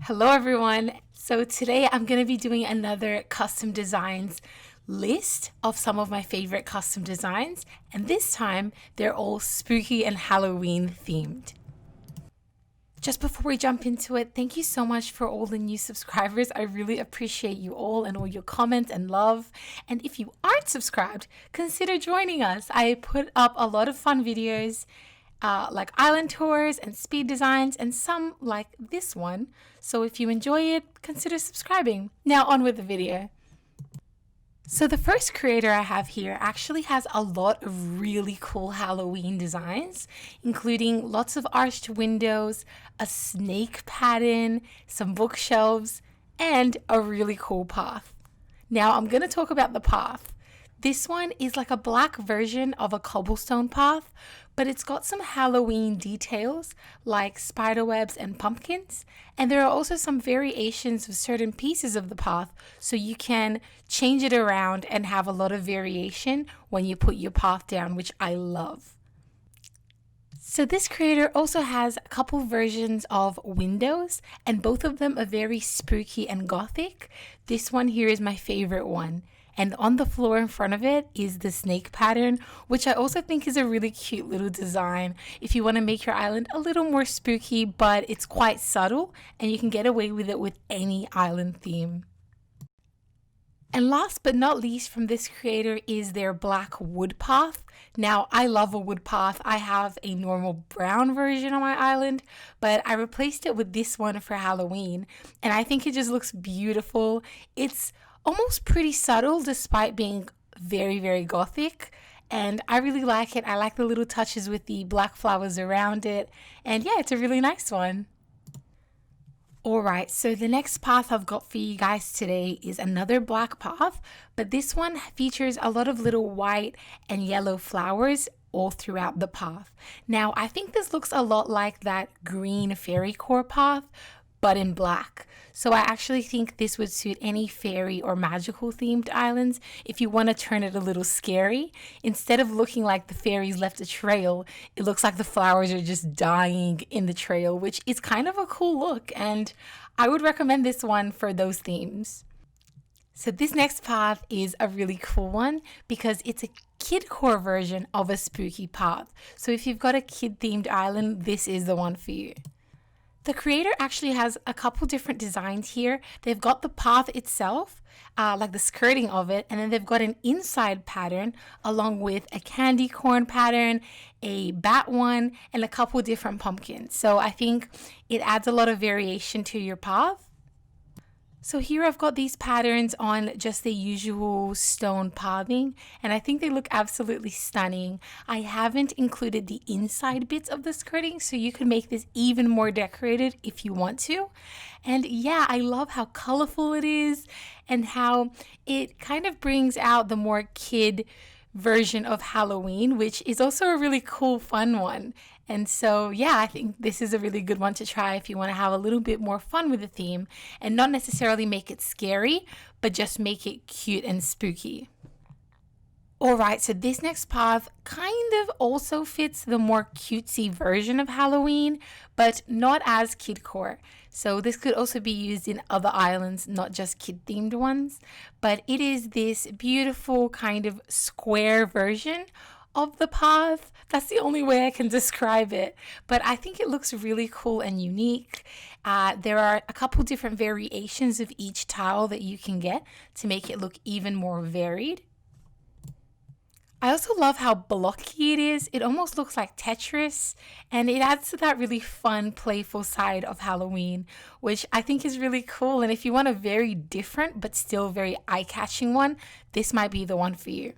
Hello everyone. So today I'm going to be doing another custom designs list of some of my favorite custom designs, and this time they're all spooky and Halloween themed. Just before we jump into it, thank you so much for all the new subscribers. I really appreciate you all and all your comments and love. And if you aren't subscribed, consider joining us. I put up a lot of fun videos like island tours and speed designs and some like this one. So if you enjoy it, consider subscribing. Now on with the video. So the first creator I have here actually has a lot of really cool Halloween designs, including lots of arched windows, a snake pattern, some bookshelves, and a really cool path. Now I'm going to talk about the path. This one is like a black version of a cobblestone path, but it's got some Halloween details like spiderwebs and pumpkins. And there are also some variations of certain pieces of the path, so you can change it around and have a lot of variation when you put your path down, which I love. So this creator also has a couple versions of windows, and both of them are very spooky and gothic. This one here is my favorite one. And on the floor in front of it is the snake pattern, which I also think is a really cute little design if you want to make your island a little more spooky, but it's quite subtle and you can get away with it with any island theme. And last but not least from this creator is their black wood path. Now, I love a wood path. I have a normal brown version on my island, but I replaced it with this one for Halloween, and I think it just looks beautiful. It's almost pretty subtle despite being very, very gothic, and I really like it. I like the little touches with the black flowers around it, and yeah, it's a really nice one. Alright, so the next path I've got for you guys today is another black path, but this one features a lot of little white and yellow flowers all throughout the path. Now, I think this looks a lot like that green fairy core path, but in black. So I actually think this would suit any fairy or magical themed islands if you want to turn it a little scary. Instead of looking like the fairies left a trail, it looks like the flowers are just dying in the trail, which is kind of a cool look, and I would recommend this one for those themes. So this next path is a really cool one because it's a kidcore version of a spooky path. So if you've got a kid themed island, this is the one for you. The creator actually has a couple different designs here. They've got the path itself, like the skirting of it, and then they've got an inside pattern along with a candy corn pattern, a bat one, and a couple different pumpkins. So I think it adds a lot of variation to your path. So here I've got these patterns on just the usual stone pathing, and I think they look absolutely stunning. I haven't included the inside bits of the skirting, so you can make this even more decorated if you want to. And yeah, I love how colorful it is and how it kind of brings out the more kid version of Halloween, which is also a really cool, fun one. And so, yeah, I think this is a really good one to try if you want to have a little bit more fun with the theme and not necessarily make it scary, but just make it cute and spooky. Alright, so this next path kind of also fits the more cutesy version of Halloween, but not as kidcore. So this could also be used in other islands, not just kid-themed ones. But it is this beautiful kind of square version of the path. That's the only way I can describe it. But I think it looks really cool and unique. There are a couple different variations of each tile that you can get to make it look even more varied. I also love how blocky it is. It almost looks like Tetris, and it adds to that really fun, playful side of Halloween, which I think is really cool. And if you want a very different but still very eye-catching one, this might be the one for you.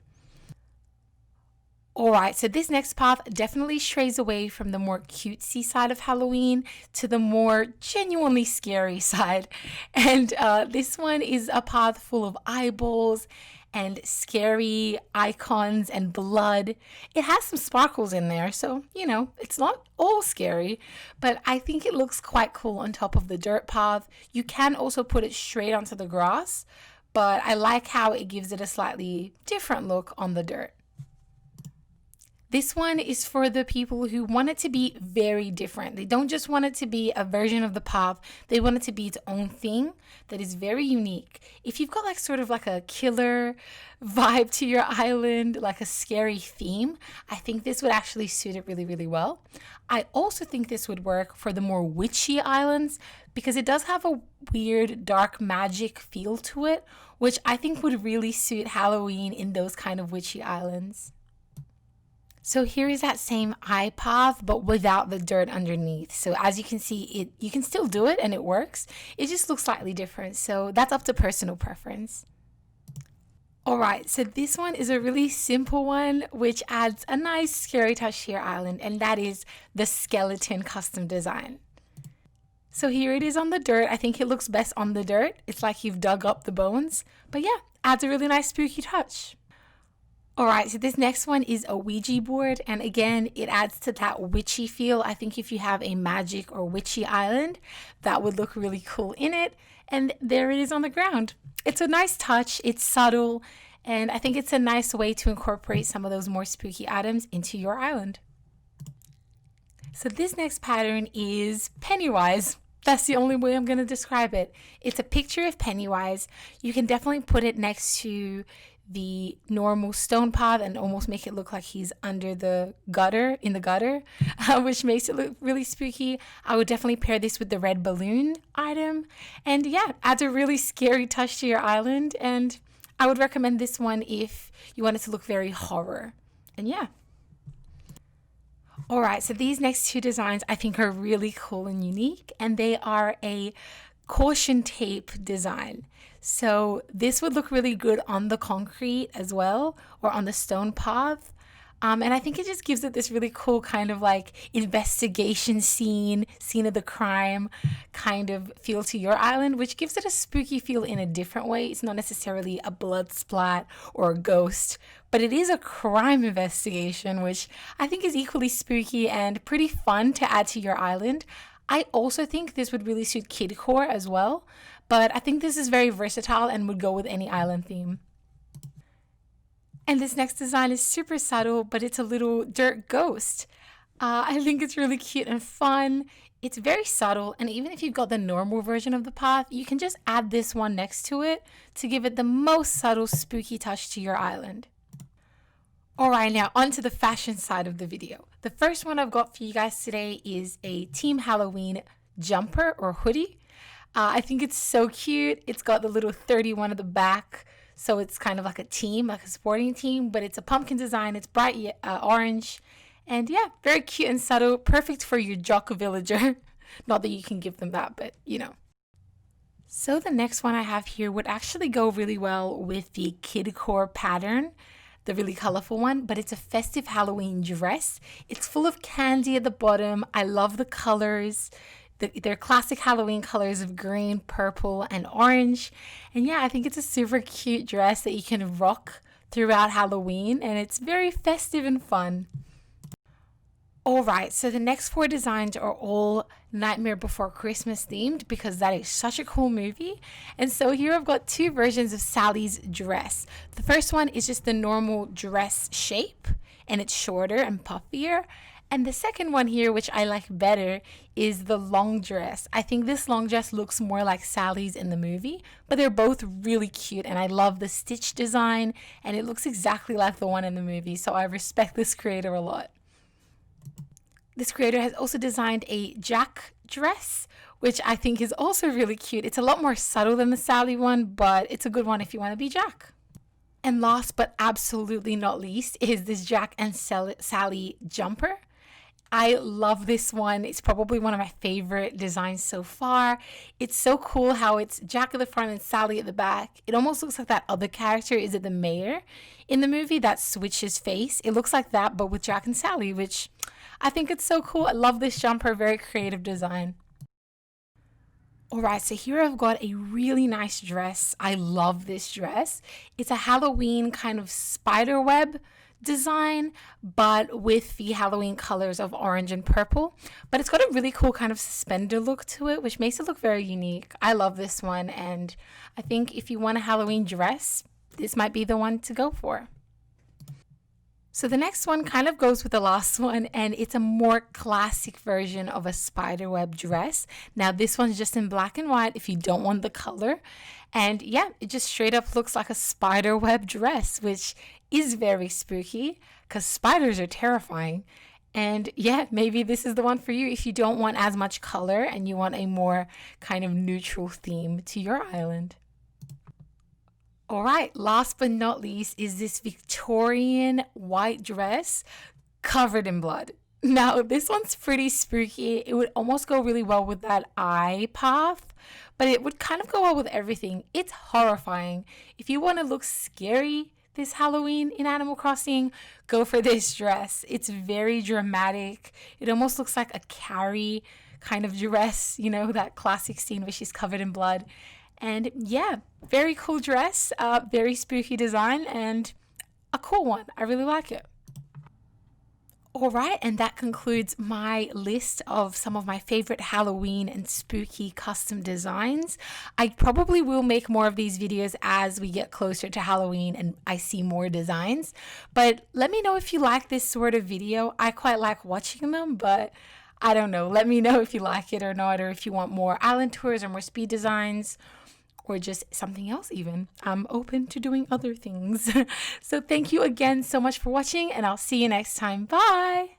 Alright, so this next path definitely strays away from the more cutesy side of Halloween to the more genuinely scary side. And this one is a path full of eyeballs and scary icons and blood. It has some sparkles in there, so, you know, it's not all scary, but I think it looks quite cool on top of the dirt path. You can also put it straight onto the grass, but I like how it gives it a slightly different look on the dirt. This one is for the people who want it to be very different. They don't just want it to be a version of the path. They want it to be its own thing that is very unique. If you've got like sort of like a killer vibe to your island, like a scary theme, I think this would actually suit it really, really well. I also think this would work for the more witchy islands because it does have a weird dark magic feel to it, which I think would really suit Halloween in those kind of witchy islands. So here is that same eye path, but without the dirt underneath. So as you can see, you can still do it and it works. It just looks slightly different. So that's up to personal preference. All right, so this one is a really simple one, which adds a nice scary touch to your island, and that is the skeleton custom design. So here it is on the dirt. I think it looks best on the dirt. It's like you've dug up the bones, but yeah, adds a really nice spooky touch. All right, so this next one is a Ouija board, and again, it adds to that witchy feel. I think if you have a magic or witchy island, that would look really cool in it. And there it is on the ground. It's a nice touch, it's subtle, and I think it's a nice way to incorporate some of those more spooky items into your island. So this next pattern is Pennywise. That's the only way I'm going to describe it. It's a picture of Pennywise. You can definitely put it next to the normal stone path and almost make it look like he's under the gutter, which makes it look really spooky. I would definitely pair this with the red balloon item, and yeah, adds a really scary touch to your island. And I would recommend this one if you want it to look very horror. And yeah. All right, so these next two designs I think are really cool and unique, and they are a caution tape design. So this would look really good on the concrete as well, or on the stone path. And I think it just gives it this really cool kind of like investigation scene of the crime kind of feel to your island, which gives it a spooky feel in a different way. It's not necessarily a blood splat or a ghost, but it is a crime investigation, which I think is equally spooky and pretty fun to add to your island. I also think this would really suit kidcore as well, but I think this is very versatile and would go with any island theme. And this next design is super subtle, but it's a little dirt ghost. I think it's really cute and fun. It's very subtle, and even if you've got the normal version of the path, you can just add this one next to it to give it the most subtle spooky touch to your island. Alright, now onto the fashion side of the video. The first one I've got for you guys today is a Team Halloween jumper or hoodie. I think it's so cute. It's got the little 31 at the back, so it's kind of like a team, like a sporting team, but it's a pumpkin design. It's bright orange, and yeah, very cute and subtle. Perfect for your jock villager. Not that you can give them that, but you know. So the next one I have here would actually go really well with the kidcore pattern, the really colorful one, but it's a festive Halloween dress. It's full of candy at the bottom. I love the colors. They're classic Halloween colors of green, purple, and orange. And yeah, I think it's a super cute dress that you can rock throughout Halloween, and it's very festive and fun. Alright, so the next four designs are all Nightmare Before Christmas themed because that is such a cool movie. And so here I've got two versions of Sally's dress. The first one is just the normal dress shape, and it's shorter and puffier. And the second one here, which I like better, is the long dress. I think this long dress looks more like Sally's in the movie, but they're both really cute, and I love the stitch design, and it looks exactly like the one in the movie, so I respect this creator a lot. This creator has also designed a Jack dress, which I think is also really cute. It's a lot more subtle than the Sally one, but it's a good one if you want to be Jack. And last but absolutely not least is this Jack and Sally jumper. I love this one. It's probably one of my favorite designs so far. It's so cool how it's Jack at the front and Sally at the back. It almost looks like that other character, is it the mayor in the movie that switches face? It looks like that, but with Jack and Sally, which I think it's so cool. I love this jumper, very creative design. Alright, so here I've got a really nice dress. I love this dress. It's a Halloween kind of spiderweb design, but with the Halloween colors of orange and purple. But it's got a really cool kind of suspender look to it, which makes it look very unique. I love this one, and I think if you want a Halloween dress, this might be the one to go for. So the next one kind of goes with the last one, and it's a more classic version of a spiderweb dress. Now this one's just in black and white if you don't want the color. And yeah, it just straight up looks like a spiderweb dress, which is very spooky because spiders are terrifying. And yeah, maybe this is the one for you if you don't want as much color and you want a more kind of neutral theme to your island. All right, last but not least is this Victorian white dress covered in blood. Now, this one's pretty spooky. It would almost go really well with that eye path, but it would kind of go well with everything. It's horrifying. If you want to look scary this Halloween in Animal Crossing, go for this dress. It's very dramatic. It almost looks like a Carrie kind of dress, you know, that classic scene where she's covered in blood. And yeah, very cool dress, very spooky design, and a cool one. I really like it. All right, and that concludes my list of some of my favorite Halloween and spooky custom designs. I probably will make more of these videos as we get closer to Halloween and I see more designs. But let me know if you like this sort of video. I quite like watching them, but I don't know. Let me know if you like it or not, or if you want more island tours or more speed designs, or just something else even. I'm open to doing other things. So thank you again so much for watching, and I'll see you next time. Bye!